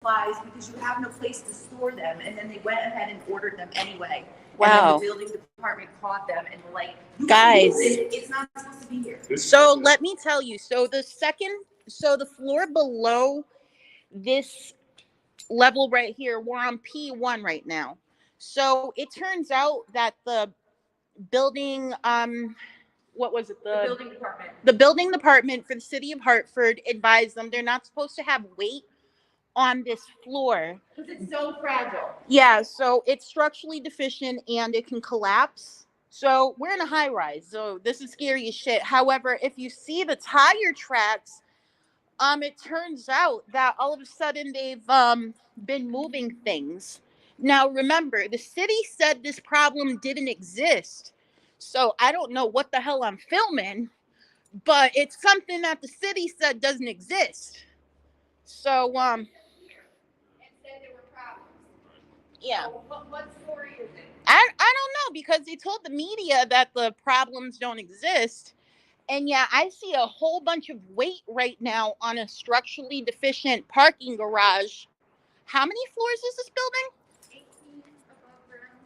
supplies because you have no place to store them, and then they went ahead and ordered them anyway. Wow. And then the building department caught them and were like, guys, it's not supposed to be here. So let me tell you, so the floor below this level right here, we're on P1 right now. So it turns out that the building, what was it? The building department. The building department for the city of Hartford advised them they're not supposed to have weight on this floor. Because it's so fragile. Yeah, so it's structurally deficient and it can collapse. So we're in a high rise, so this is scary as shit. However, if you see the tire tracks, it turns out that all of a sudden they've been moving things. Now remember, the city said this problem didn't exist. So I don't know what the hell I'm filming, but it's something that the city said doesn't exist. So And said there were problems. yeah. So what story is it? I don't know, because they told the media that the problems don't exist. And yeah, I see a whole bunch of weight right now on a structurally deficient parking garage. How many floors is this building? 18 above ground.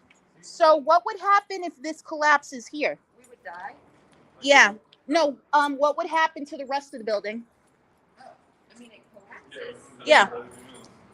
So what would happen if this collapses here? We would die. Yeah. No, what would happen to the rest of the building? Oh, I mean, it collapses. Yeah.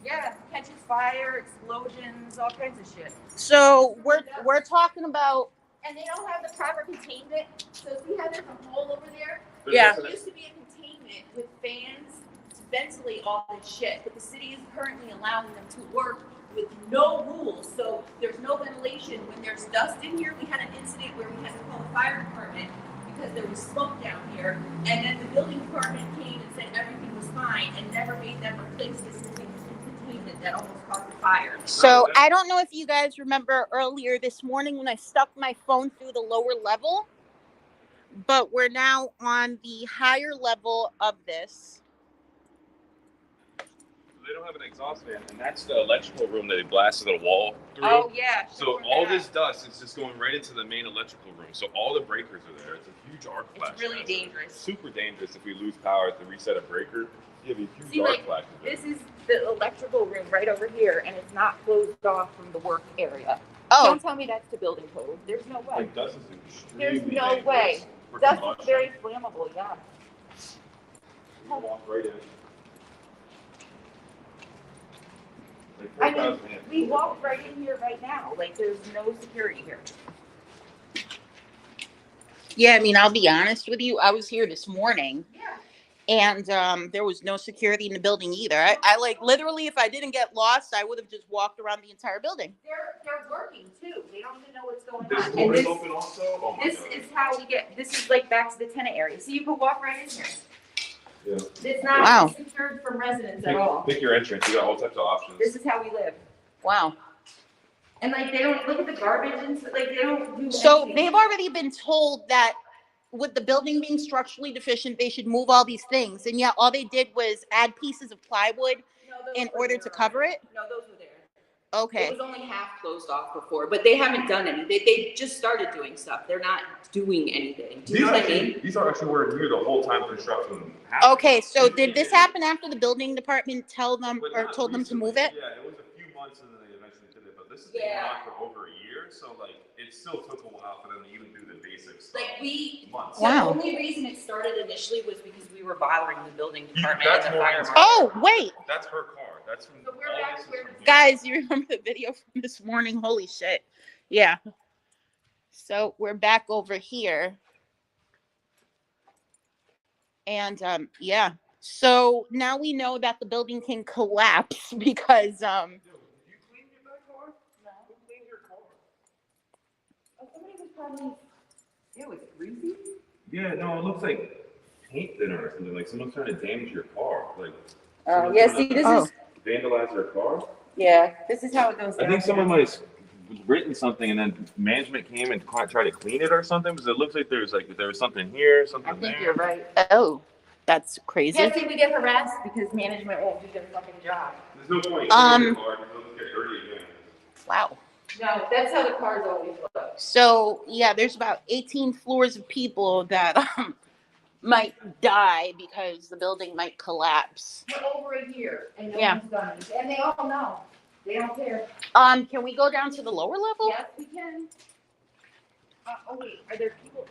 Yeah, catches fire, explosions, all kinds of shit. So we're talking about. And they don't have the proper containment. So see how there's a hole over there? Yeah. There used to be a containment with fans to ventilate all this shit, but the city is currently allowing them to work with no rules. So there's no ventilation. When there's dust in here, we had an incident where we had to call the fire department because there was smoke down here. And then the building department came and said everything was fine and never made them replace this containment that almost caused a fire. So I don't know if you guys remember earlier this morning when I stuck my phone through the lower level, but we're now on the higher level of this. They don't have an exhaust fan, and that's the electrical room that they blasted a wall through. Oh, yeah. So all this dust is just going right into the main electrical room. So all the breakers are there. It's a huge arc flash. It's really dangerous. Super dangerous if we lose power to reset a breaker. You have a huge See, arc like, flashes. this is the electrical room right over here, and it's not closed off from the work area. Oh, Don't tell me that's the building code. There's no way. Like dust is extremely There's no dangerous way. for Dust is combustion. very flammable, yeah. We walk right in. I Like mean, 4,000 amps. we walked right in here right now. Like, there's no security here. yeah, I mean, I'll be honest with you. I was here this morning. Yeah. And there was no security in the building either. I like literally, if I didn't get lost, I would have just walked around the entire building. They're working, too. They don't even know what's going This on. door And is this, open also? Oh my this God. is how we get, this is like back to the tenant area. So you can walk right in here. Yeah. It's not Wow. secured from residents at all. Pick your entrance. You got all types of options. This is how we live. Wow. And like, they don't look at the garbage and stuff, like, they don't do So anything. they've already been told that with the building being structurally deficient, they should move all these things. And yet all they did was add pieces of plywood No, those in were order there to cover it. No, those were there. It Okay. was only half closed off before, but they haven't done any. They just started doing stuff. They're not doing anything. Do you know what I mean? These are actually were here the whole time construction happened. Okay, so did this happen after the building department tell them But or not told them to recently. move it? Yeah, it was a few months and then they eventually did it. But this has been Yeah. going on for over a year, so like it still took a while for them to even do the basic stuff. Like Months. Wow. The only reason it started initially was because we were bothering the building department That's and the more fire intense. marshal. Oh, wait. That's her car. That's from So we're all back this is where- from here. Guys, you remember the video from this morning? Holy shit. Yeah. So we're back over here. And yeah. So now we know that the building can collapse because Yo, did you clean that car? No. Who cleaned your car? Somebody was probably, it was greasy. Yeah, no, it looks like paint thinner or something. Like someone's trying to damage your car. Like Oh, yeah, see, this Oh. is, vandalize your car. yeah, this is how it goes I down. think someone might have written something and then management came and tried to clean it or something because it looks like there was something here, something I think there. you're right. oh, that's crazy. Yeah, see, we get harassed because management won't do their fucking job. There's no point. Um, Your car, it'll get dirty again. Wow. No, that's how the cars always look. So yeah, there's about 18 floors of people that might die because the building might collapse. For over a year, and no Yeah. one's done anything. And they all know. They don't care. Can we go down to the lower level? Yes, we can. Oh wait, are there people?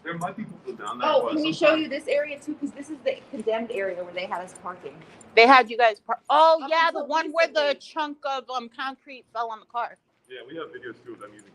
There might be people down there. Oh, but can we show you this area too? Because this is the condemned area where they had us parking. They had you guys oh Up yeah, the until one where the recently. chunk of concrete fell on the car. Yeah, we have videos too of them using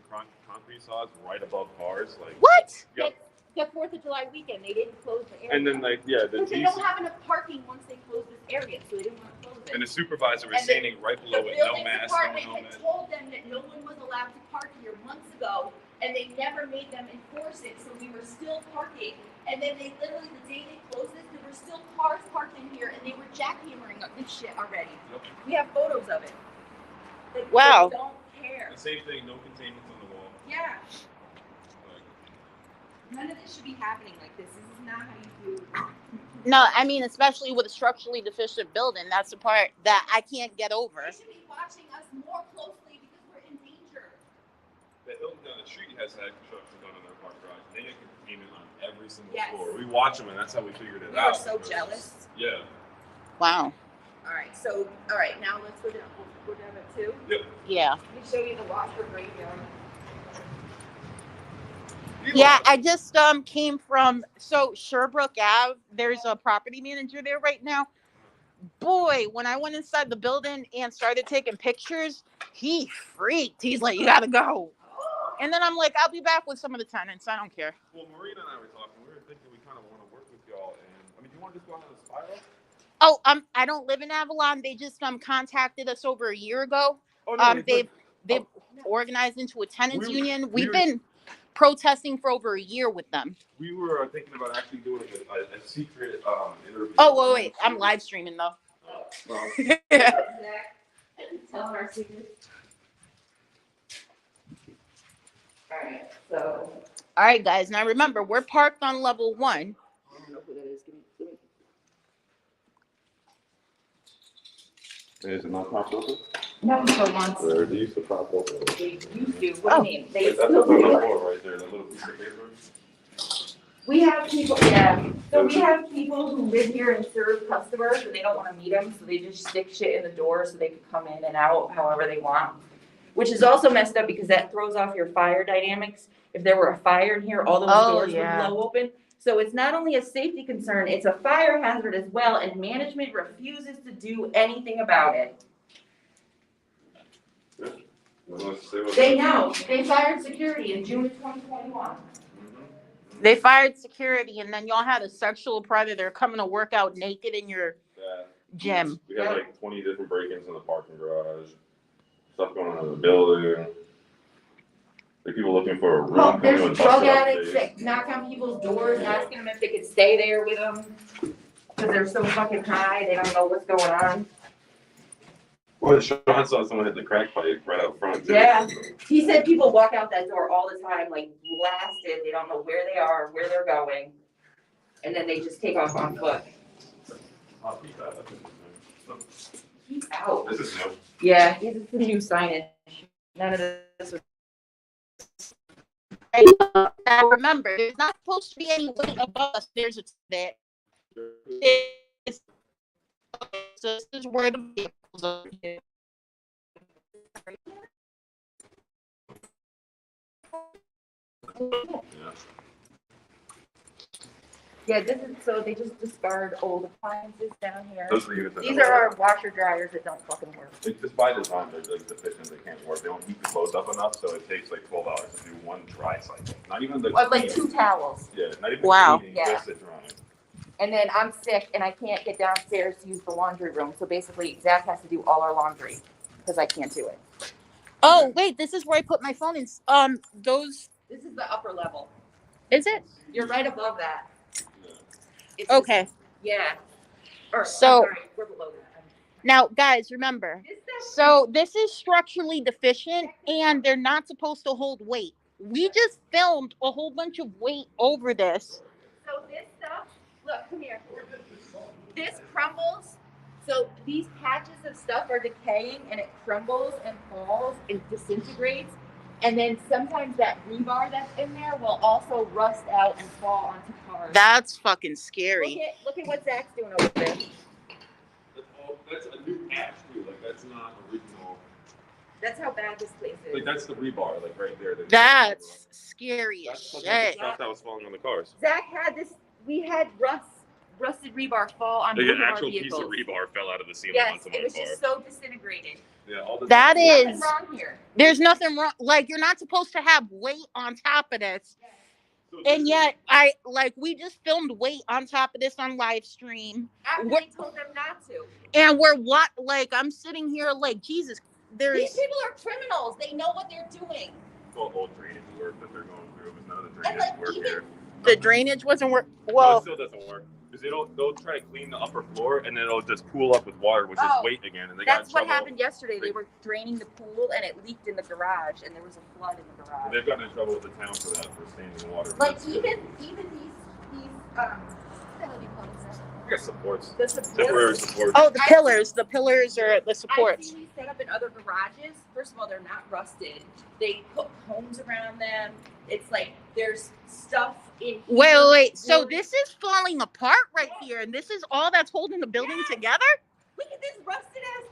concrete saws right above cars. Like, What? Yep. The 4th of July weekend, they didn't close the area. and then like yeah, the Because they don't have enough parking once they close this area, so they didn't want to close it. and the supervisor was And the- standing right The below it, no building mask, department no had helmet. told them that no one was allowed to park here months ago, and they never made them enforce it, so we were still parking. And then they literally, the day they closed this, there were still cars parked in here, and they were jackhammering up this shit already. Yep. We have photos of it. Like, Wow. They don't care. The same thing, no containments on the wall. Yeah, Like, none of this should be happening like this. This is not how you do. No, I mean especially with a structurally deficient building. That's the part that I can't get over. They should be watching us more closely because we're in danger. the Hilton down the street has had construction done on their park garage. They get containment on every single Yes. floor. We watch them, and that's how we figured it We out. were so because- jealous. Yeah. Wow. All right, now let's go down. We'll go down at 2. Yeah. Let me show you the washer graveyard. Yeah, I just came from Sherbrooke Ave. There's a property manager there right now. Boy, when I went inside the building and started taking pictures, he freaked. He's like, "You gotta go." And then I'm like, "I'll be back with some of the tenants. I don't care." Well, Marina and I were talking. We were thinking we kind of want to work with y'all, and I mean, do you want to just go out on the spiral? Oh, I don't live in Avalon. They just contacted us over a year ago. Oh no, it's They've like- organized into a tenants We- union. we We've were- been protesting for over a year with them. we were thinking about actually doing a secret interview. Oh wait, I'm live streaming though. Well, Zach, tell them our secrets. All right, so. All right, guys. Now remember, we're parked on level 1. I don't know who that is. Give me. is it not propped open? No, for once. Or they used to prop open. They used to. What do you mean? They That's still what's on the do it. floor right there, that little piece of paper. We have people, yeah. So we have people who live here and serve customers, and they don't want to meet them, so they just stick shit in the door so they can come in and out however they want. Which is also messed up because that throws off your fire dynamics. If there were a fire in here, all those Oh, doors yeah. would blow open. So it's not only a safety concern, it's a fire hazard as well, and management refuses to do anything about it. They know. They fired security in June of 2021. They fired security, and then y'all had a sexual predator coming to work out naked in your gym. We had like 20 different break-ins in the parking garage. Stuff going on in the building. Like people looking for a room. Oh, coming there's and drug busting up addicts face. that knock on people's doors, asking them if they could stay there with them. Cause they're so fucking high, they don't know what's going on. Well, Sean saw someone hit the crack pipe right out front. Too. Yeah. He said people walk out that door all the time, like blasted, they don't know where they are, where they're going. And then they just take off on foot. I'll keep that. That's He's out. This is new. Yeah, this is the new signage. None of this was. Now remember, there's not supposed to be any weight above us. There's a bit. So this is where the vehicles are. Yeah. Yeah, this is, so they just discard old appliances down here. Those are the units that These don't are our work. washer dryers that don't fucking work. It's just by design, they're like deficient, they can't work. They don't heat the clothes up enough, so it takes like 12 hours to do one dry cycle. Not even the. Or like cleaning. 2 towels. Yeah, not even Wow. cleaning, Yeah. just the drying. And then I'm sick and I can't get downstairs to use the laundry room. So basically Zach has to do all our laundry because I can't do it. Oh wait, this is where I put my phone in. Those This is the upper level. is it? You're right above that. Yeah. It's Okay. yeah. Or, So- I'm sorry, we're below that. Now, guys, remember. So this is structurally deficient, and they're not supposed to hold weight. We just filmed a whole bunch of weight over this. So this stuff, look, come here. This crumbles. So these patches of stuff are decaying and it crumbles and falls and disintegrates. And then sometimes that rebar that's in there will also rust out and fall onto cars. That's fucking scary. Look at what Zach's doing over there. That's a new patch too. Like that's not original. That's how bad this place is. Like that's the rebar, like right there. That's scary as That's the shit. stuff that was falling on the cars. Zach had this. We had rusted rebar fall on Like both an of our actual piece vehicles. of rebar fell out of the ceiling Yes, onto my it was car. just so disintegrated. Yeah, all the That There's is. nothing wrong here. There's nothing wrong. Like, you're not supposed to have weight on top of this. So And yet, we just filmed weight on top of this on live stream. After What- they told them not to. And I'm sitting here like, Jesus, These people are criminals. They know what they're doing. well, old drainage work that they're going through, but none of the And, drainage like, work even- here. the drainage wasn't work. No, it Well, still doesn't work. Because they'll try to clean the upper floor and then it'll just pool up with water, which Oh, is weight again. And they got That's in what trouble. happened yesterday. They were draining the pool and it leaked in the garage and there was a flood in the garage. They've gotten in trouble with the town for that, for standing water. Like That's even good. these what the hell do you call this? I guess supports. The Temporary supports. support. oh, the pillars are the I've supports. seen these set up in other garages. First of all, they're not rusted. They put cones around them. It's like there's stuff in here. Wait. So Or- this is falling apart right here, and this is all that's holding the building Yes. together? Look at this rusted ass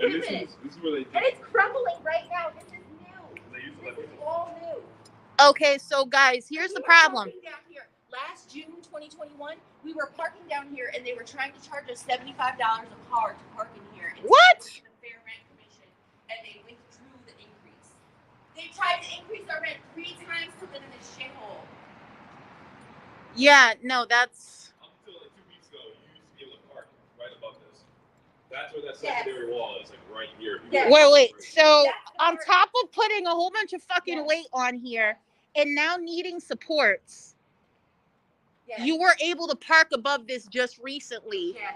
And this equipment. is where they And it's crumbling right now. This is new. they used to let This is people. all new. Okay, so guys, here's the We were problem. parking down here. Last June 2021, we were parking down here and they were trying to charge us $75 a car to park in here. Instead What? of the Fair Rent Commission, and they withdrew the increase. They tried to increase our rent 3 times to live in this shithole. Yeah, no, that's Up until like 2 weeks ago, you used to be able to park right above this. That's where that Yes. secondary wall is, like right here. Yes. wait. So That's the on part- top of putting a whole bunch of fucking Yes. weight on here and now needing supports, Yes. you were able to park above this just recently Yes.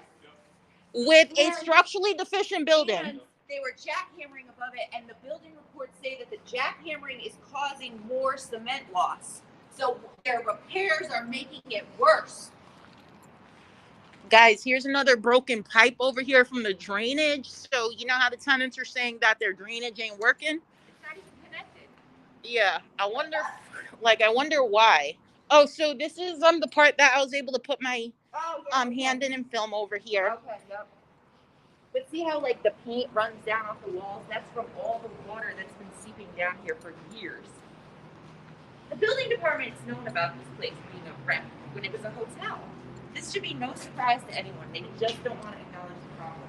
with a And- structurally deficient building. And they were jackhammering above it, and the building reports say that the jackhammering is causing more cement loss. So their repairs are making it worse. Guys, here's another broken pipe over here from the drainage. So you know how the tenants are saying that their drainage ain't working? It's not even connected. Yeah, I wonder why. Oh, so this is the part that I was able to put my Oh, yeah. hand in and film over here. Okay, yep. But see how like the paint runs down off the walls? That's from all the water that's been seeping down here for years. The building department's known about this place being a wreck when it was a hotel. This should be no surprise to anyone. They just don't want to acknowledge the problem.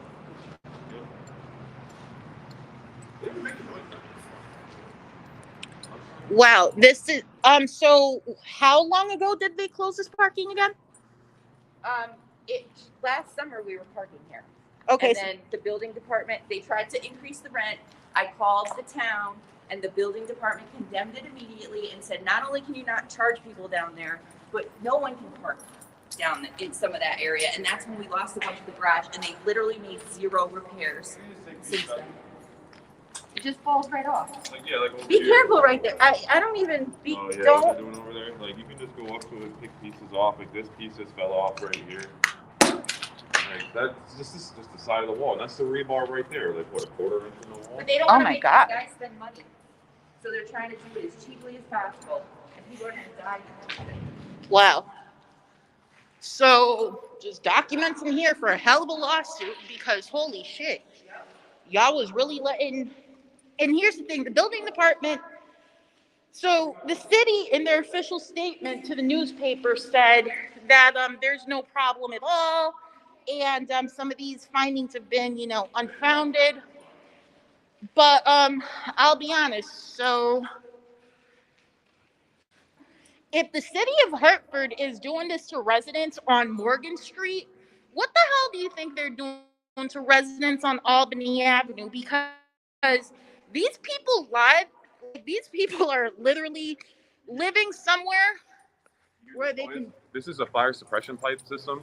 Wow, this is so how long ago did they close this parking again? Last summer we were parking here. Okay, And so, then the building department, they tried to increase the rent. I called the town and the building department condemned it immediately and said, not only can you not charge people down there, but no one can park down in some of that area. And that's when we lost a bunch of the garage and they literally made 0 repairs since then. It just falls right off. Like, yeah, like over Be here. careful right there. I don't even be, Oh, yeah, what don't. they're doing over there? Like, you can just go up to it and pick pieces off. Like, this piece just fell off right here. Like, that's just the side of the wall. And that's the rebar right there. Like, what, a quarter inch in the wall? But they don't Oh want to my make God. these guys spend money. So they're trying to do it as cheaply as possible. And people are going to die. wow. So just documents in here for a hell of a lawsuit because holy shit, y'all was really letting. And here's the thing: the building department. So the city, in their official statement to the newspaper, said that there's no problem at all, and some of these findings have been, unfounded. But I'll be honest. So if the city of Hartford is doing this to residents on Morgan Street, what the hell do you think they're doing to residents on Albany Avenue? Because these people are literally living somewhere where they can. This is a fire suppression pipe system.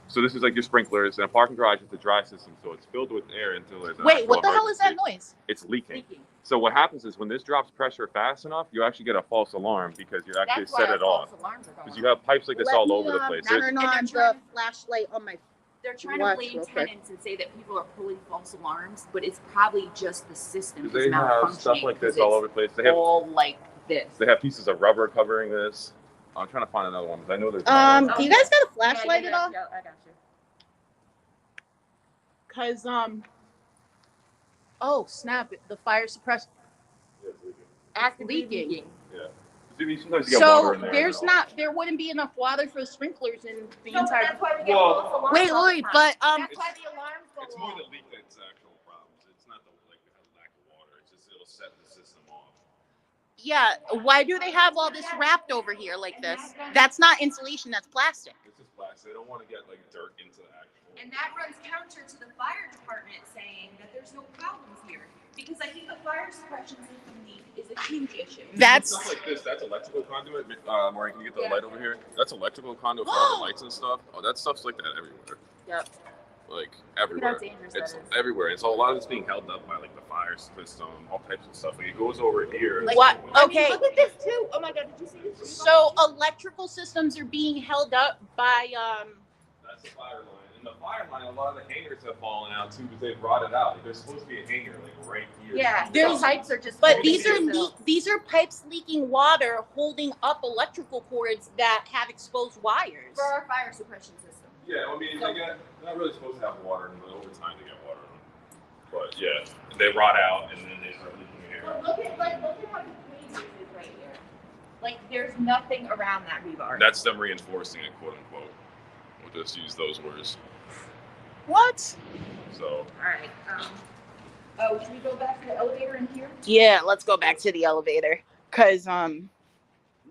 So this is like your sprinklers, and a parking garage is a dry system, so it's filled with air until there's an Wait, actual what the hell is that emergency. noise? It's leaking. Leaking. So what happens is when this drops pressure fast enough, you actually get a false alarm because you actually That's why set our it off. false alarms are going Because you have pipes like this Let all me, over the place. Turn And on they're the trying- flashlight on my They're trying to Watch blame real quick. tenants and say that people are pulling false alarms, but it's probably just the system is They have malfunctioning. stuff like this 'cause all it's over the place. They have all like this. pieces of rubber covering this. I'm trying to find another one because I know there's. Do you guys got a flashlight at all? Yeah, I got you. Cause oh snap! The fire suppressor leaking. Yeah. Sometimes you get So water in there. there wouldn't be enough water for the sprinklers in the No, but entire. that's why we get Well, false alarms Wait, all the wait, time. but That's why the alarms go It's more off. the leak that's actual problems. It's not the lack of water. It's just it'll set the system off. yeah. Why do they have all this wrapped over here like this? That's not insulation. That's plastic. It's just plastic. They don't want to get like dirt into the actual. And that runs counter to the fire department saying that there's no problems here. Because I think the fire suppression system leak is a huge issue. That's Stuff like this. That's electrical conduit. Maureen, can you get the light over here? That's electrical conduit for all the lights and stuff. Oh, that stuff's like that everywhere. Yep. Like Look at everywhere. how dangerous It's that is. everywhere. And so a lot of it's being held up by like the fire system, all types of stuff. Like it goes over here. Like, What? I mean, Okay. look at this too. Oh my god, did you see this? so electrical systems are being held up by That's the fire line. And the fire line, a lot of the hangers have fallen out too because they've rotted out. Like, there's supposed to be a hanger like right here. Yeah, There's- the pipes are just. But holding these are themselves. these are pipes leaking water, holding up electrical cords that have exposed wires. for our fire suppression system. Yeah, I mean, they're not really supposed to have water in them, but over time they get water in them. But yeah, they rot out and then they start leaking air. But look at how crazy this is right here. Like there's nothing around that rebar. That's them reinforcing it, quote unquote. We'll just use those words. What? So All right. Oh, should we go back to the elevator in here? Yeah, let's go back to the elevator, cause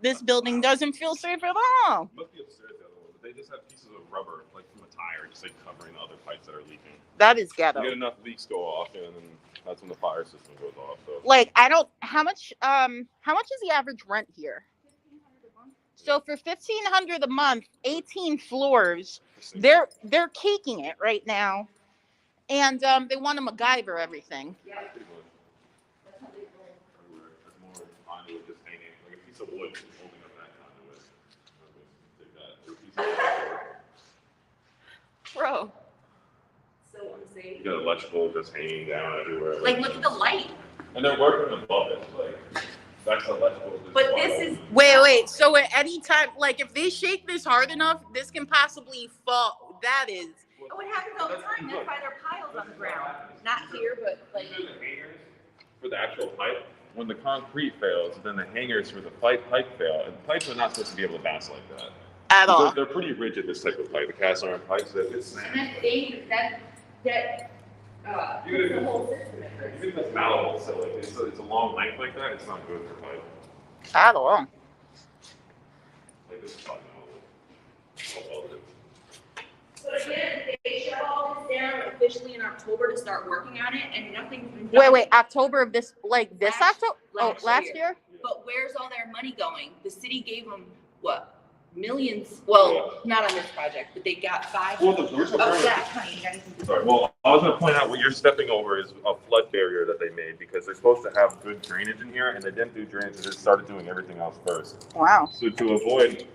this building doesn't feel safe at all. it must be upstairs the other one, but they just have pieces of rubber, like from a tire, just like covering the other pipes that are leaking. That is You ghetto. get enough leaks go off, and then that's when the fire system goes off. So Like I don't. How much is the average rent here? So for $1,500 a month, 18 floors, they're caking it right now, and they want to MacGyver everything. Yeah. pretty much everywhere. There's more conduit just hanging, like a piece of wood just holding up that conduit. Take that. Or a piece of wood. Bro. So unsafe. You got electrical just hanging down everywhere. Like look at the light. And they're working above it, like that's electrical. just But wide this open. is Wait. So at any time, like if they shake this hard enough, this can possibly fall. That is. oh, it happens all the time. That's why there are piles on the ground. Not here, but like These are the hangers for the actual pipe. When the concrete fails, then the hangers for the pipe fail. And pipes are not supposed to be able to bounce like that. At all. They're pretty rigid, this type of pipe. The cast iron pipes, that it's and that's dangerous. That Even if the it's- whole system at risk. even if it's malleable, so like it's a long length like that, it's not good for pipe. At all. Like this is not malleable. All welded. So again, they shut all this down officially in October to start working on it, and nothing's been done. Wait. October of this, like this Last- October? Oh, last year? But where's all their money going? The city gave them what? Millions. Well, not on this project, but they got five. Well, the original Oh, permit- Zach, honey, you gotta do Sorry. Well, I was going to point out what you're stepping over is a flood barrier that they made because they're supposed to have good drainage in here, and they didn't do drainage. They just started doing everything else first. Wow. So to avoid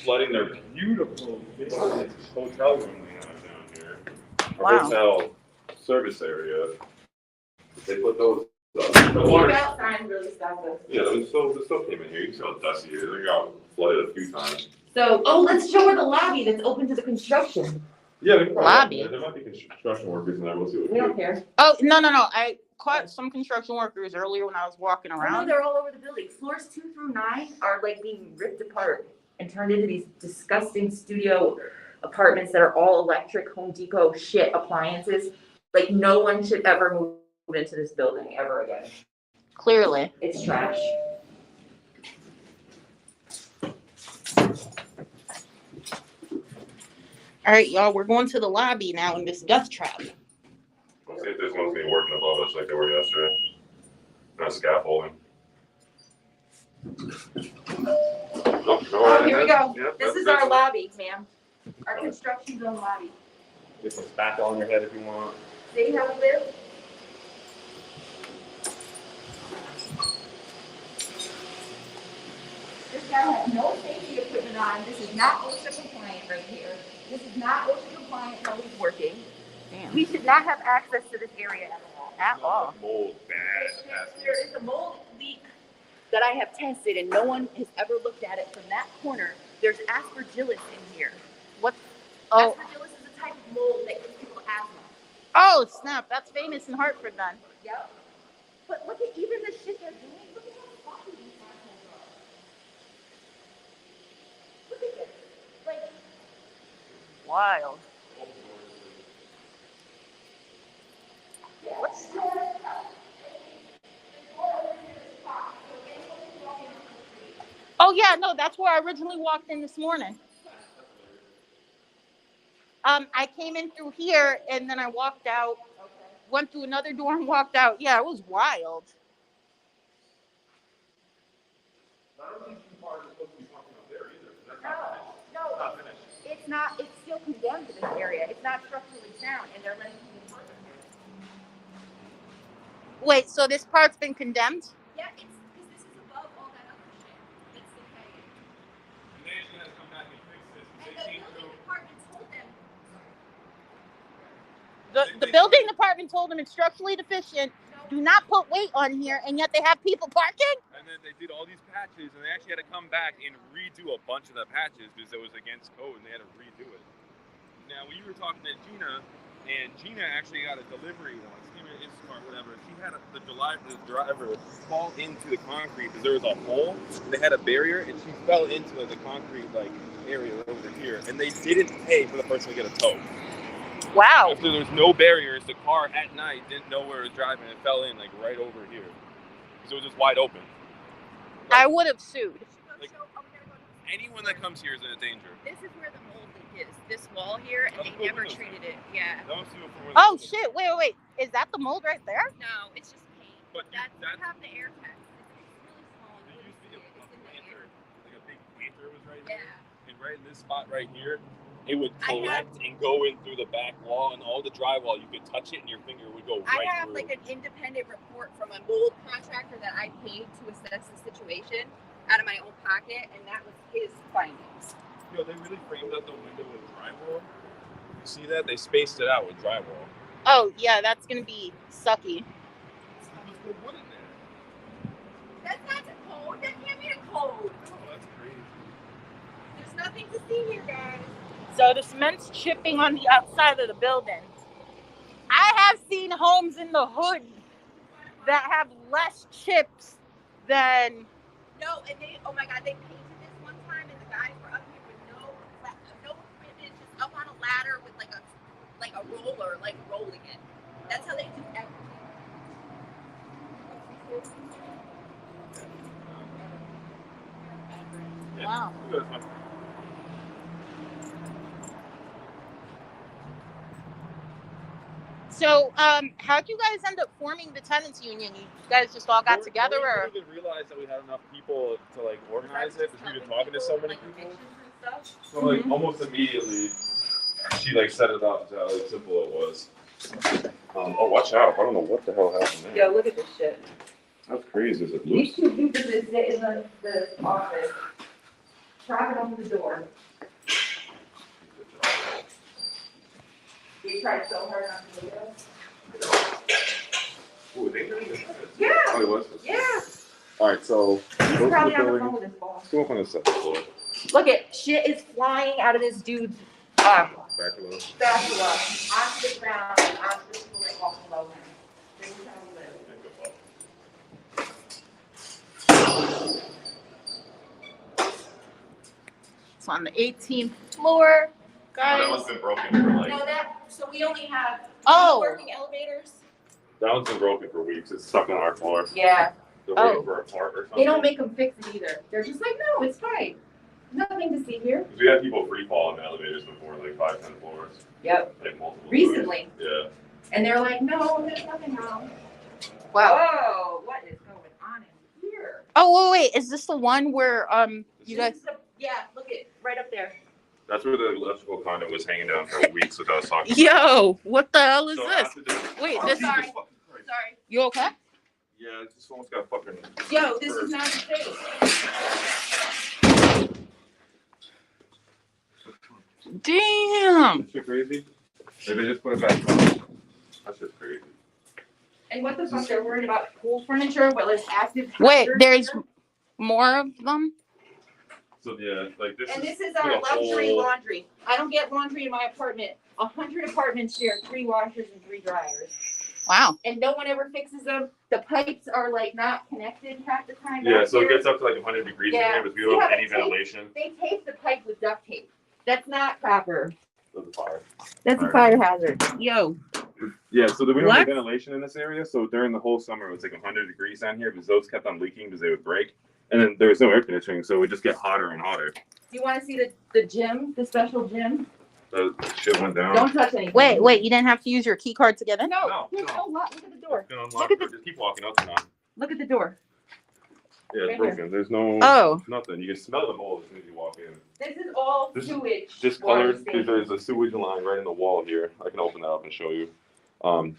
flooding their beautiful hotel room they have down here, or Wow. hotel service area, they put those up. The Keep water, out signs really stop us. yeah, the stuff came in here. You can see how dusty it is. They got flooded a few times. So, let's show her the lobby that's open to the construction. Yeah, we can probably- Lobby. There might be construction workers in there. We'll see what We they don't do. care. Oh, no. I caught some construction workers earlier when I was walking Oh, no, around. they're all over the building. Floors 2 through 9 are like being ripped apart and turned into these disgusting studio apartments that are all electric Home Depot shit appliances. Like no one should ever move into this building ever again. Clearly. It's trash. All right, y'all, we're going to the lobby now in this death trap. We'll see if there's going to be working above us like they were yesterday. Not scaffolding. Oh, here we go. Yep, This is that's- our lobby, ma'am. Our construction zone lobby. Get some spackle on your head if you want. See how we live? This guy has no safety equipment on. on. This is not OSHA compliant right here. This is not OSHA compliant how it's working. Damn. We should not have access to this area at all. At all. Mold, bad. There is a mold leak that I have tested, and no one has ever looked at it from that corner. There's aspergillus in here. What? Oh. Aspergillus is a type of mold that gives people asthma. Oh, snap. That's famous in Hartford then. Yep. But look at even the shit they're doing. Look at how fucking these assholes are. Look at this. Like, Wild. what's Oh yeah, no, that's where I originally walked in this morning. I came in through here and then I walked out, went through another door and walked out. Yeah, it was wild. None of these two cars are supposed to be parking up there either. That's No, not finished. it's not. It's still condemned to this area. It's not structurally sound, and they're letting people park in there. Wait, so this part's been condemned? Yeah, it's because this is above all that other shit. It's the pay. And they're just gonna come back and fix this. And the building department told them. The building department told them it's structurally deficient. Do not put weight on here, and yet they have people parking? And then they did all these patches, and they actually had to come back and redo a bunch of the patches because it was against code, and they had to redo it. Now, we were talking to Gina, and Gina actually got a delivery once. Instacart, whatever. She had the driver fall into the concrete because there was a hole. And they had a barrier, and she fell into the concrete area over here. And they didn't pay for the person to get a tow. Wow. So there's no barriers. The car at night didn't know where it was driving. It fell in right over here. So it was just wide open. I would have sued. Like, anyone that comes here is in danger. This is where the mold leak is. This wall here, and they never treated it. Yeah. Oh shit! Wait! Is that the mold right there? No, it's just paint. But That's that have the air test. It's really small. there used to be a It's in the panther, air. like a big panther was right Yeah. there. And right in this spot right here, it would I have- collect and go in through the back wall, and all the drywall, you could touch it and your finger would go right I have through. like an independent report from a mold contractor that I paid to assess the situation out of my own pocket, and that was his findings. Yo, they really framed out the window with drywall. You see that? They spaced it out with drywall. Oh yeah, that's gonna be sucky. There's good wood in there. That's not the code. That can't be the code. Oh, that's crazy. There's nothing to see here, guys. So the cement's chipping on the outside of the building. I have seen homes in the hood that have less chips than. No, and they, oh my God, they painted this one time, and the guys were up here with no equipment, just up on a ladder with like a roller, like rolling it. That's how they do everything. Yeah. Wow. Look at this one. So, how'd you guys end up forming the tenants union? You guys just all got together, or? We didn't realize that we had enough people to organize it because we've been talking to so many people. So almost immediately, she set it up to how simple it was. Oh, watch out! I don't know what the hell happened there. Yo, look at this shit. That's crazy. Is it These loose? two people that sit in the office, try it on the door. They tried so hard not to do it. Ooh, they really did. Yeah. Oh, it was. Yeah. All right, so He's probably on the phone with his boss. Let's go up on the second floor. Look at shit is flying out of this dude's Spatula. spatula onto the ground and onto the people that walk below him. This is how we live. It's on the 18th floor, That guys. one's been broken for No, so we only have Oh. working elevators. that one's been broken for weeks. It's stuck on our floor. Yeah. They're Oh. waiting for a part or something. They don't make them fix it either. They're just like, no, it's fine. Nothing to see here. We had people free fall in the elevators before, 5-10 floors, Yep. multiple. Recently. Floors. Yeah. And they're like, no, there's nothing wrong. Wow. Whoa, what is going on in here? Oh wait, is this the one where you guys? This is yeah, look at right up there. That's where the electrical conduit was hanging down for weeks, which I was talking about. Yo, what the hell is So this? after this- Wait, Oh, this- Jesus Sorry. fucking Christ. Sorry. You okay? Yeah, this almost got fucking. Yo, this is not safe. Damn. That's crazy. Like they just put it back on. That's just crazy. And what the fuck? They're worried about pool furniture? Well, there's active. Wait, hazards there's here? more of them? So yeah, like this. And this is for our the luxury whole- laundry. I don't get laundry in my apartment. 100 apartments share 3 washers and 3 dryers. Wow. And no one ever fixes them. The pipes are like not connected half the time. Yeah, back so it here. gets up to like 100 degrees in Yeah. here, but we don't have Yeah, any but tape- ventilation. They tape the pipe with duct tape. That's not proper. That's a fire. That's Right. a fire hazard. Yo. Yeah, so we don't What? have ventilation in this area. So during the whole summer, it was like 100 degrees down here because those kept on leaking because they would break. And then there was no air conditioning, so it would just get hotter and hotter. Do you want to see the gym, the special gym? The shit went down. Don't touch anything. Wait, you didn't have to use your key card to get in? No, No, no, no. look at the door. It's gonna unlock Look at it. Just keep walking up and on. Look at the door. Yeah, it's Right here. broken. There's no Oh. nothing. You can smell the mold as soon as you walk in. This is all This is sewage. Discolored water because stains. there's a sewage line right in the wall here. I can open that up and show you.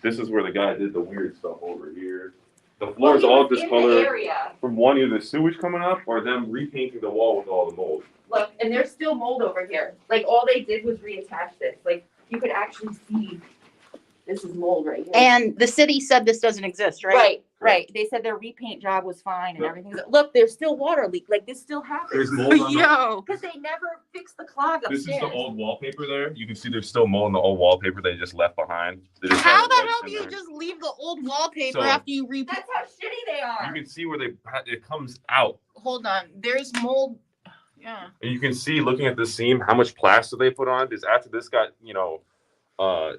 This is where the guy did the weird stuff over here. The floor is Well, all he was in the discolored area. from one either the sewage coming up or them repainting the wall with all the mold. Look, and there's still mold over here. Like all they did was reattach this. Like you could actually see this is mold right here. And the city said this doesn't exist, right? Right. They said their repaint job was fine and Yep. everything. Look, there's still water leak. Like this still happens. There's mold on the Yo. Because they never fixed the clog upstairs. This is the old wallpaper there. You can see there's still mold in the old wallpaper they just left behind. They just How had the it hell wedged do in you there. just leave the old wallpaper So- after you repaint? That's how shitty they are. You can see where it comes out. Hold on. There's mold. Yeah. And you can see looking at the seam how much plaster they put on. Because after this got,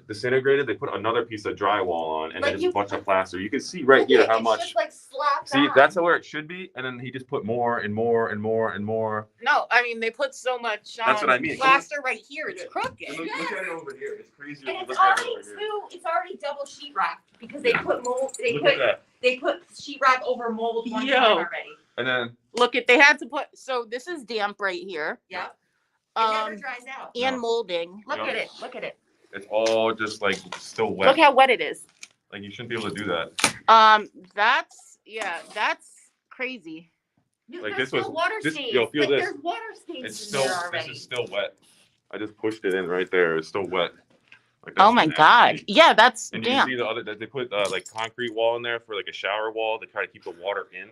disintegrated, they put another piece of drywall on and Like then just you- a bunch of plaster. You can see right here how it's much. just like slapped See, on. that's where it should be. And then he just put more and more and more and more. No, I mean they put so much That's what I mean. plaster right here. It's Yeah. crooked. And look at it over here. It's crazy. And Look it's at it already over here. it's already double sheetrock because they Yeah. put mold. Look at that. They put sheetrock over mold one Yo. time already. And then Look, if they had to put so this is damp right here. Yep. It never Um dries out. and No. molding. Look Yeah. at it. Look at it. it's all just like still wet. Look how wet it is. Like you shouldn't be able to do that. That's crazy. Like, There's this was- still water this- stains. yo, feel Like, this. There's water stains It's in still there already. this is still wet. I just pushed it in right there. It's still wet. Like, Oh that's my nasty. god. Yeah, that's And you can damp. see the other that they put like concrete wall in there for like a shower wall to try to keep the water in.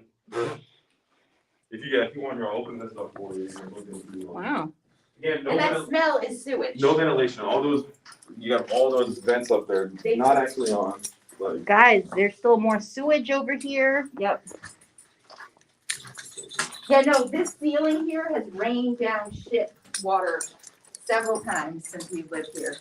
If you want, I'll open this up for you. You can look into, Wow. Again, And that smell is sewage. no ventilation. All those you got all those vents up there, They- not actually on. Like Guys, there's still more sewage over here. Yep. Yeah, no, this ceiling here has rained down shit water several times since we've lived here.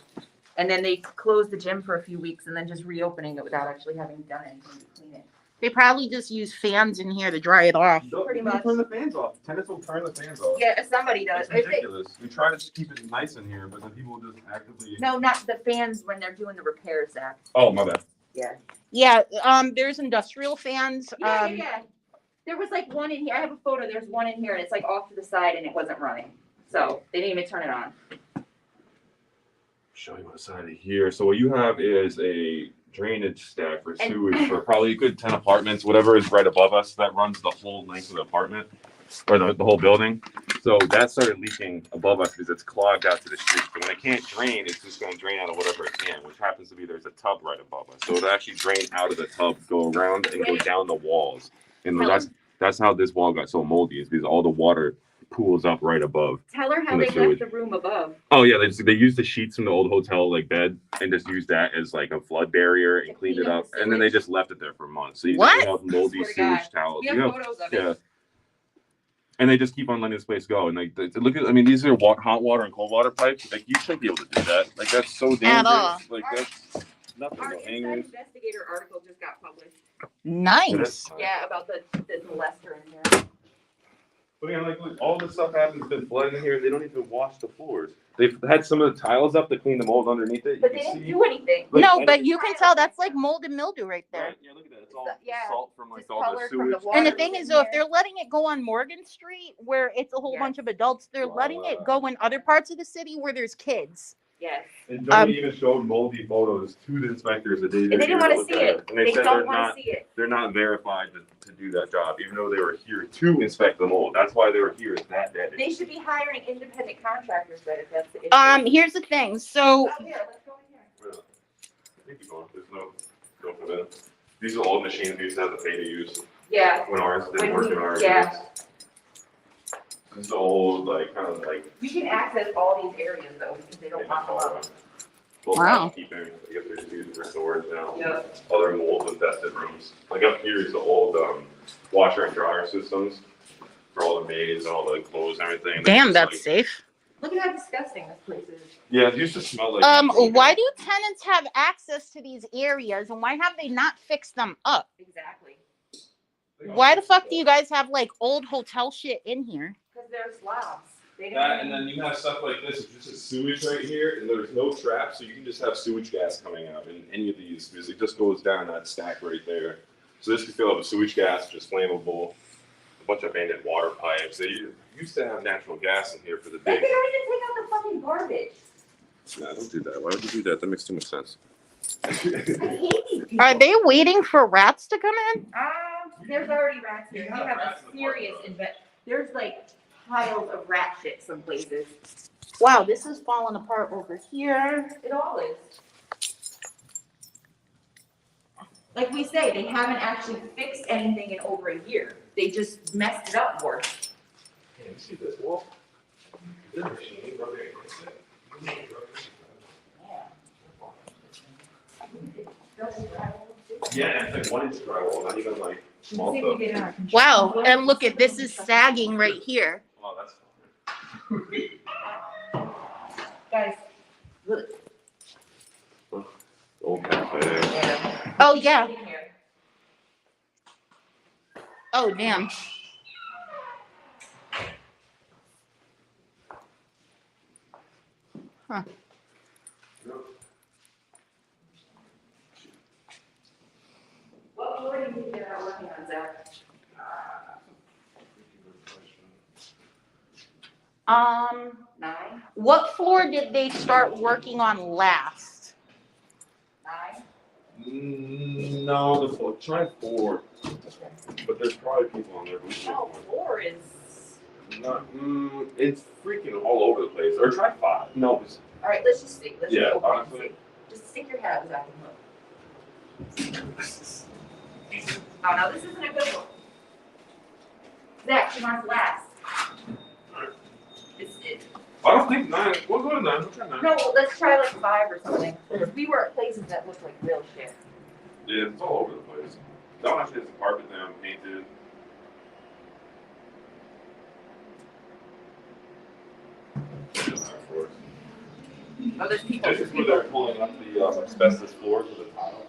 And then they closed the gym for a few weeks and then just reopening it without actually having done anything to clean it. They probably just use fans in here to dry it off. Pretty much. Turn the fans off. Tenants will turn the fans off. Yeah, if somebody does. It's If they- ridiculous. We try to keep it nice in here, but then people just actively. No, not the fans when they're doing the repairs, Zach. Oh my bad. Yeah. Yeah, there's industrial fans. Yeah. There was like one in here. I have a photo. There's one in here and it's like off to the side and it wasn't running. So they didn't even turn it on. Show you what side of here. So what you have is a drainage stack for And- sewage for probably a good 10 apartments, whatever is right above us. That runs the whole length of the apartment or the whole building. So that started leaking above us because it's clogged out to the street. But when it can't drain, it's just going to drain out of whatever it can, which happens to be there's a tub right above us. So it'll actually drain out of the tub, go around and go down the walls. And that's how this wall got so moldy is because all the water pools up right above. Tell her how From the they sewage. left the room above. Oh yeah, they used the sheets from the old hotel like bed and just used that as like a flood barrier and cleaned it Clean up, up the and then they sewage. just left it there for months. So you What? have moldy Swear to God. sewage towels. We have Yeah, photos of yeah. it. And they just keep on letting this place go. And like, look at, I mean, these are hot water and cold water pipes. Like you shouldn't be able to do that. Like that's so dangerous. all. Like that's nothing. Our No Inside hangers. Investigator article just got published. Nice. Yeah, about the molester in here. But yeah, like look, all this stuff happens, been flooding in here. They don't even wash the floors. They've had some of the tiles up to clean the mold underneath it. But You they can didn't see- do anything. Look, No, and- but you can tell that's like mold and mildew right there. Right? Yeah, look at that. It's all Yeah. salt from like Just all the colored from the sewage. water. And the was thing in is, though, if there. they're letting it go on Morgan Street, where it's a whole Yeah. bunch of adults, they're letting it go in other parts of the city where there's kids. Yes. And Joey even showed moldy photos to the inspectors the day And they didn't want to see it. And they They said don't want to see it. they're not verified to do that job, even though they were here to inspect the mold. That's why they were here that day. They should be hiring independent contractors, but if that's the issue. Here's the thing. So Oh, yeah, let's go in here. Well, I think you're going. There's no for them. These are old machines we used to have to pay to use Yeah, when ours didn't When work in ours. yeah. This is old, like kind of like. you can access all these areas though, because they don't lock them up. Wow. Keeping, I guess they're just using for storage now. Yeah. Other mold infested rooms. Like up here is the old washer and dryer systems for all the maids and all the clothes and everything. damn, They're just, that's safe. Look at how disgusting this place is. Yeah, it used to smell like. Why do tenants have access to these areas and why have they not fixed them up? Exactly. Why the fuck do you guys have like old hotel shit in here? Because they're slobs. They That, and then you have stuff like this, it's just a sewage right here, and there's no trap, so you can just have sewage gas coming out in any of these, because it just goes down that stack right there. So this could fill up with sewage gas, just flammable, a bunch of abandoned water pipes. They used to have natural gas in here for the They big. can even take out the fucking garbage. Nah, don't do that. Why would you do that? That makes too much sense. I hate these people. Are they waiting for rats to come in? There's already rats here. You You have have rats in a the serious parking invest. There's like piles of rat shit some places. Wow, this is falling apart over here. It all is. Like we say, they haven't actually fixed anything in over a year. They just messed it up worse. Can you see this wall? This machine rubbing against it. Yeah, it's like 1 inch drywall, not even like small See if stuff. we get in our control. Wow, and look at this is sagging right here. Oh, that's fine. Guys, look. Old cafe. Oh yeah. In here. Oh damn. Huh. What floor do you think they're working on, Zach? Um, 9? what floor did they start working on last? 9? No, the floor, try 4. But there's probably people on there who No, 4 is. not. It's freaking all over the place. Or try 5. No, it's, All right, let's just stick. Let's Yeah, just open and honestly. see. Just stick your head out, Zach, and look. Oh no, this isn't a good one. Zach, she wants last. It. I don't think 9. We'll go to 9. We'll try 9. No, let's try like 5 or something. Because we were at places that looked like real shit. Yeah, it's all over the place. That one actually has a carpet now painted. Oh, there's people. This is where they're pulling up the asbestos floors with the tile.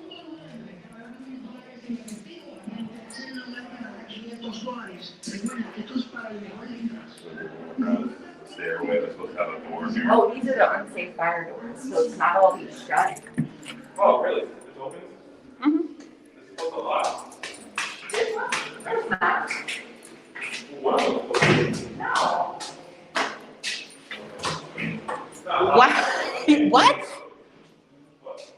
Stairway, they're supposed to have a door here. Oh, these are the unsafe fire doors, so it's not all these shut. Oh, really? It's open? Mhm. This is supposed to lock. This one? There's not. Wow. No. What? What? There's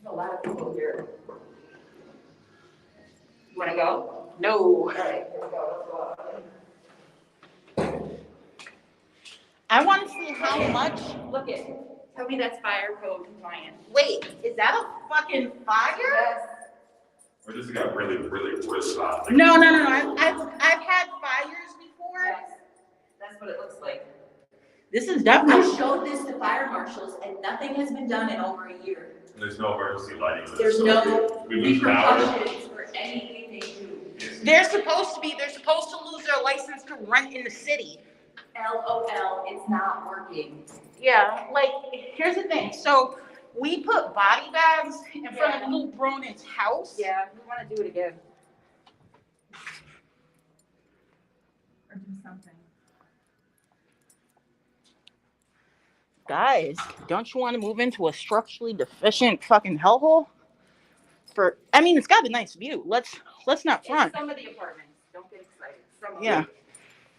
a lot of people here. You wanna go? No. All right, here we go. Let's go up. I want to see how much. Look it. Tell me that's fire code compliant. Wait, is that a fucking fire? Yes. Or this got really, really, really hot. No. I've had fires before. Yes. That's what it looks like. This is I definitely. showed this to fire marshals and nothing has been done in over a year. There's no emergency lighting. in this, There's so no we lose power. repercussions for anything they do. They're supposed to be. They're supposed to lose their license to rent in the city. LOL, it's not working. Yeah, like here's the thing. So we put body bags in front of Lou Bronin's house. Yeah, we wanna do it again. Or do something. Guys, don't you want to move into a structurally deficient fucking hellhole? I mean, it's got a nice view. Let's not front. It's some of the apartments, don't get excited. Some of Yeah. them.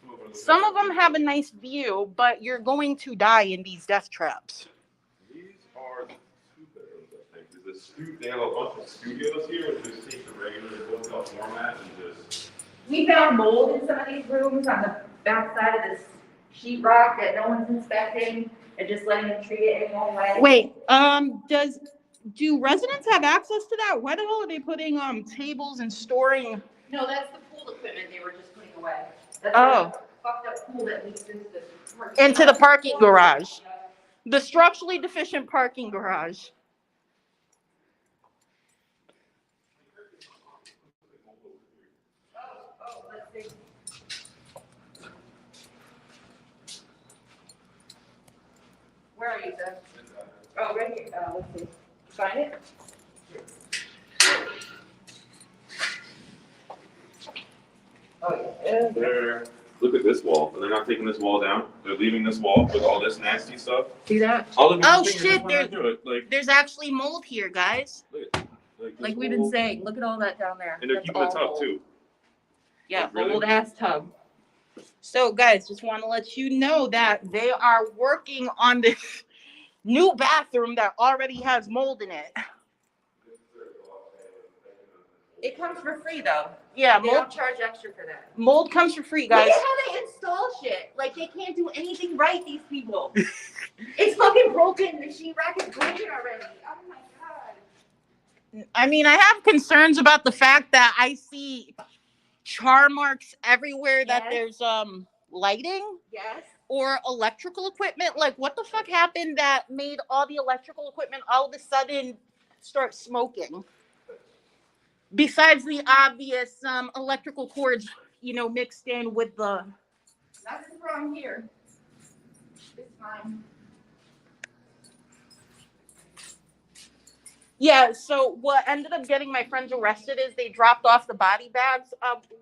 Some of Some of them have a nice view, but you're going to die in these death traps. These are the 2-bedrooms, I think. They have a bunch of studios here, which just take the regular hotel format and just. We found mold in some of these rooms on the backside of this sheetrock that no one's inspecting and just letting them treat it any old way. Wait, do residents have access to that? Why the hell are they putting tables and storing? No, that's the pool equipment they were just putting away. That's Oh. the fucked up pool that leads into the Into the parking garage. The structurally deficient parking garage. Oh, let's see. Where are you, Doug? Oh, right here. Let's see. Find it? Oh, yeah. There. Look at this wall. They're not taking this wall down. They're leaving this wall with all this nasty stuff. See that? Oh, shit, Like, There's actually mold here, guys. Like we've been saying, look at all that down there. And they're That's keeping the all tub mold. too. Yeah, Really? old ass tub. So, guys, just want to let you know that they are working on this new bathroom that already has mold in it. It comes for free though. Yeah, They mold don't charge extra for that. mold comes for free, Look guys. at how they install shit. Like they can't do anything right, these people. It's fucking broken. The sheetrock is broken already. Oh my god. I mean, I have concerns about the fact that I see char marks everywhere that Yes. there's lighting Yes. or electrical equipment. Like, what the fuck happened that made all the electrical equipment all of a sudden start smoking? Besides the obvious electrical cords, mixed in with the. Nothing's wrong here. It's fine. Yeah, so what ended up getting my friends arrested is they dropped off the body bags.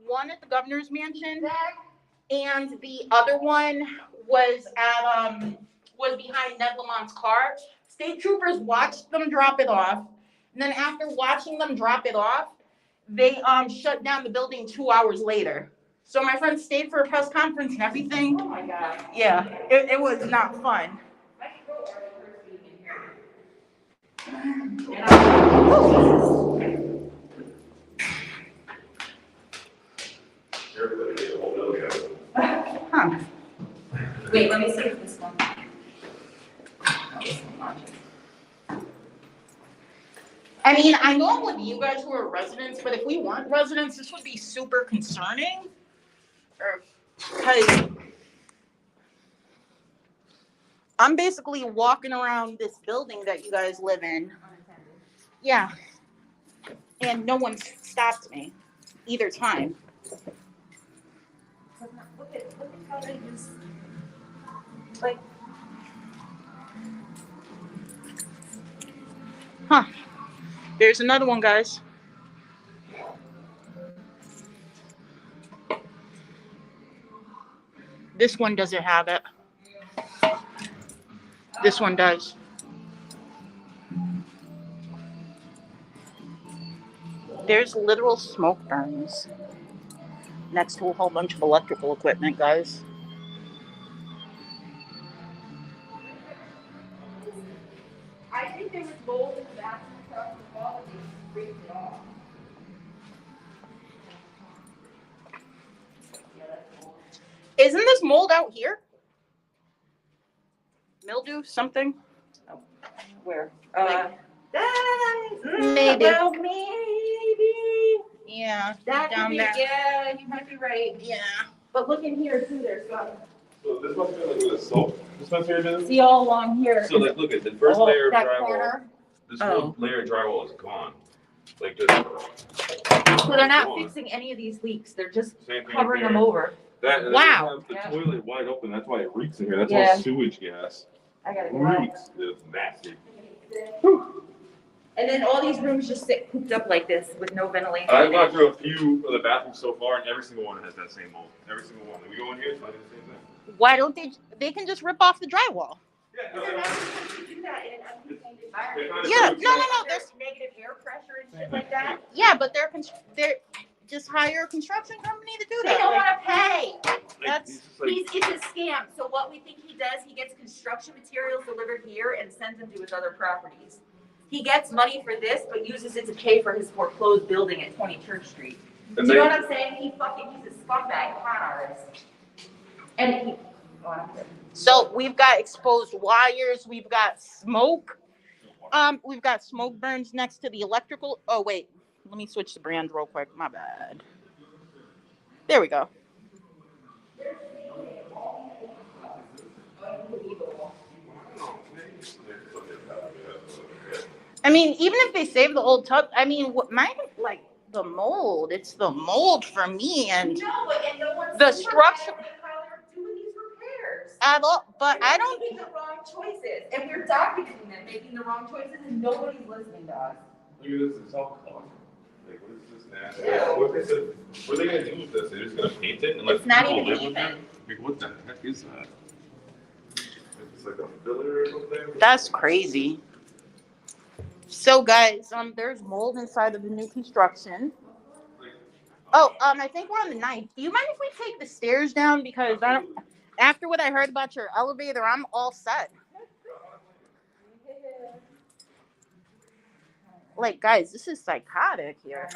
One at the governor's mansion, and the other one was was behind Ned Lamont's car. State troopers watched them drop it off, and then after watching them drop it off, they shut down the building 2 hours later. So my friend stayed for a press conference and everything. Oh my god. Yeah, it was not fun. My throat already hurts being in here. And Huh. wait, let me see if this one. Oh, this one launches. I mean, I know I'm with you guys who are residents, but if we weren't residents, this would be super concerning. Because I'm basically walking around this building that you guys live in. Yeah. And no one's stopped me either time. Look at how they just like. Huh. There's another one, guys. This one doesn't have it. This one does. There's literal smoke burns next to a whole bunch of electrical equipment, guys. I think there was mold in the bathroom across the wall and they scraped it off. Yeah, that's mold. Isn't this mold out here? Mildew, something? Where? Maybe. Well, maybe. Yeah, That could down be, there. yeah, you might be right. Yeah. But look in here too, there's some. So this must be like with a soap dispensary business? See all along here. So like, look at the first Oh, layer of that drywall. corner. This Oh. whole layer of drywall is gone. Like this. So they're not Gone. fixing any of these leaks, they're just Same thing covering up them here. over. That, and Wow. they have Yeah. the toilet wide open. That's why it reeks in here. That's Yeah. all sewage gas. I gotta go out. Reeks. It's nasty. And then all these rooms just sit cooped up like this with no ventilation. I've gone through a few of the bathrooms so far, and every single one has that same mold. Every single one. We go in here, it's like the same thing. Why don't they can just rip off the drywall? Yeah, They're not supposed to do that in an uncontained environment. Kinda Yeah, do it. no. There's negative air pressure and shit like that. Yeah, but they're just hire a construction company to do They that. don't Like, want to pay. That's- it's just like, It's a scam. So what we think he does, he gets construction materials delivered here and sends them to his other properties. He gets money for this, but uses it to pay for his foreclosed building at 20 Church Street. Do and you know they, what I'm saying? He's a scumbag con artist. And he, So we've got exposed wires. We've got smoke. We've got smoke burns next to the electrical. Oh wait, let me switch the brand real quick. My bad. There we go. I mean, even if they save the old tub, I mean, what mine like the mold. It's the mold for me and no, and no one's the structure how they're doing these repairs. at all. But And I we're don't. making the wrong choices, and we're documenting them making the wrong choices, and nobody's listening to us. look at this, it's all cloth. Like, what is this nasty? Yeah. What they said, what are they gonna do with this? They're just gonna paint it and let It's not people even live with even. it? Like, what the heck is that? It's like a filler or something? That's crazy. So guys, there's mold inside of the new construction. Oh, I think we're on the 9th. Do you mind if we take the stairs down because I don't? After what I heard about your elevator, I'm all set. Like, guys, this is psychotic here.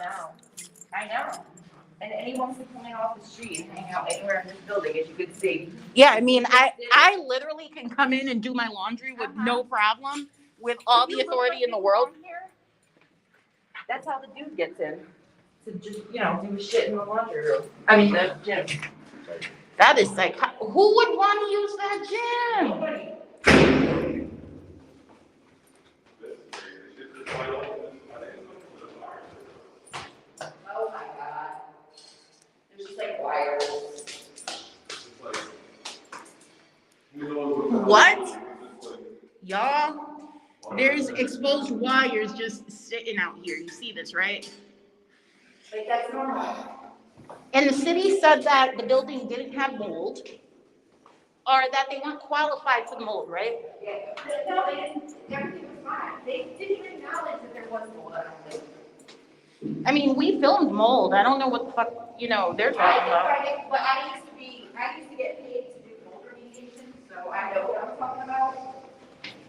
I know. And anyone can come in off the street and hang out anywhere in this building, as you can see. Yeah, I mean, I literally can come in and do my laundry with no problem, with all the authority in the world. That's how the dude gets in. To just, do his shit in the laundry room. I mean, the gym. That is who would want to use that gym? Nobody. Oh my God. There's just like wires. What? Y'all, there's exposed wires just sitting out here. You see this, right? Like, that's normal. And the city said that the building didn't have mold, or that they weren't qualified for the mold, right? Yeah. No, they didn't. Everything was fine. They didn't even acknowledge that there was mold, I don't think. I mean, we filmed mold. I don't know what the fuck, they're talking about. But I used to get paid to do mold remediation, so I know what I'm talking about.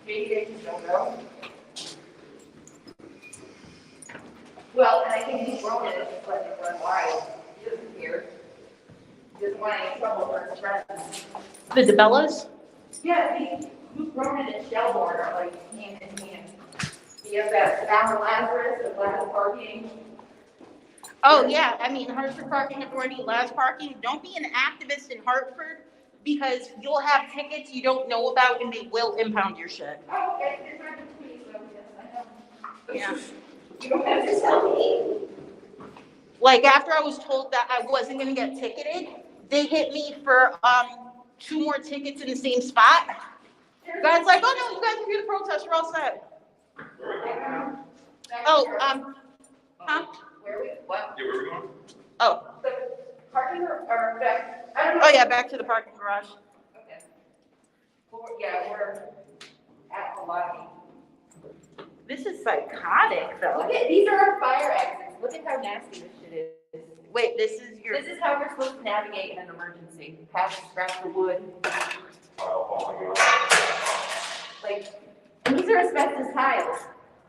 Maybe they just don't know. Well, and I think he's grown it, just let it run wild. He doesn't care. He doesn't want any trouble for his friends. The DeBellas? Yeah, he's grown it in shell border, like hand in hand. He has that Mount Lazarus, the black parking. Oh, yeah. I mean, Hartford Parking Authority, last parking. Don't be an activist in Hartford because you'll have tickets you don't know about and they will impound your shit. Oh, okay, it's not to me, so yes, I know. Yeah. You don't have to tell me. Like, after I was told that I wasn't going to get ticketed, they hit me for 2 more tickets in the same spot. Guys like, oh, no, you guys can do the protest. You're all set. Oh, huh? Where we, what? Yeah, where are we going? Oh, The parking or back? I don't know. oh yeah, back to the parking garage. Okay. Yeah, we're at the lobby. This is psychotic, though. Look at, these are our fire exits. Look at how nasty this shit is. Wait, this is your. This is how we're supposed to navigate in an emergency. Pass, scratch the wood. Like, and these are asbestos tiles.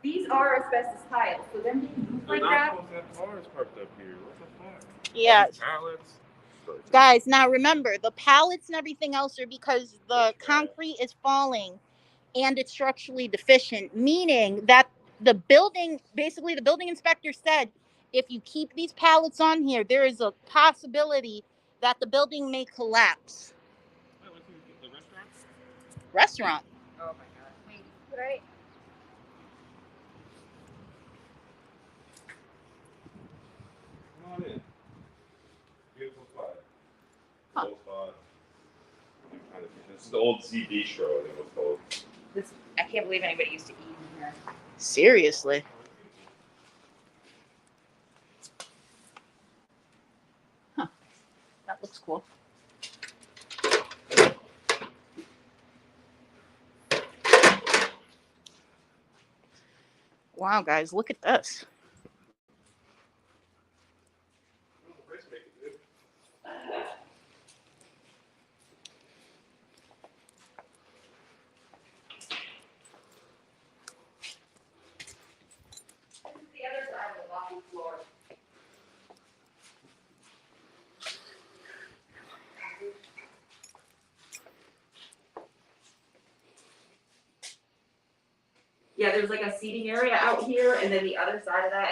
These are asbestos tiles, so them being moved They're like not that. supposed to have cars parked up here. What the fuck? Yeah. Pallets. Guys, now remember, the pallets and everything else are because the concrete is falling and it's structurally deficient, meaning that the building inspector said, if you keep these pallets on here, there is a possibility that the building may collapse. Wait, what's the restaurant? Restaurant. Oh my God. Wait, right? Come on in. Beautiful spot. Huh. Old spot. This is the old Z Bistro, I think it was called. This, I can't believe anybody used to eat in here. Seriously. That looks cool. Wow, guys, look at this. Yeah, there's like a seating area out here, and then the other side of that